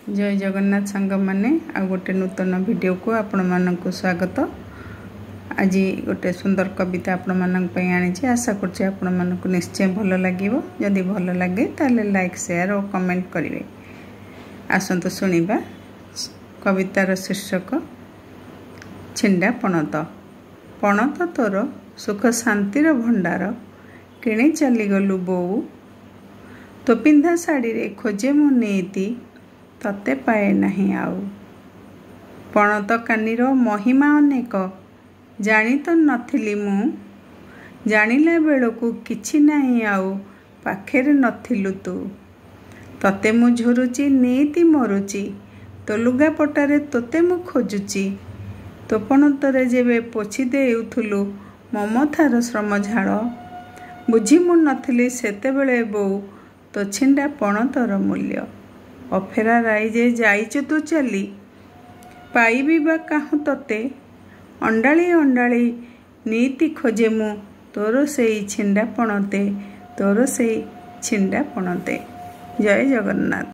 जय जगन्नाथ सांग माने आ गोटे नूतन वीडियो को आपण मानक स्वागत। आज गोटे सुंदर कविता आपण मानक पई आनी छी। आशा करछि आपण मानक निश्चय भल लागिवो। जदि भल लागे ताले लाइक शेयर और कमेंट करिवे। आसंतो सुनिबा। कवितार शीर्षक छिंडा पणत। पणत तोर सुख शांतिर भंडार, किणी चली गलु बोऊ। तो पिंधा साड़ी रे खोजे मु नीति, तते पाए नहीं आउ। पणत कानीर महिमा अनेक, जानी तो नथिली मु। जानिला बेलकु किछि नहीं आउ, पाखेरे नथिलु तू। तते मु झुरुची नीति मरुची, तो लुगा पटारे तोते मु खोजुची। तो पणतरे जेबे पोछि देउथुलु ममतार श्रम झाड़, बुझी मु नथिली सेते बेले बोऊ। तो छिंडा पणतर मूल्य, अफेरा राइजे जाइचु तू चली। पाइबी बा काहु तते, अंडाली अंडाली नीति खोजे मु। तोर सेई छिंडा पणते, तोर सेई छिंडा पणते। जय जगन्नाथ।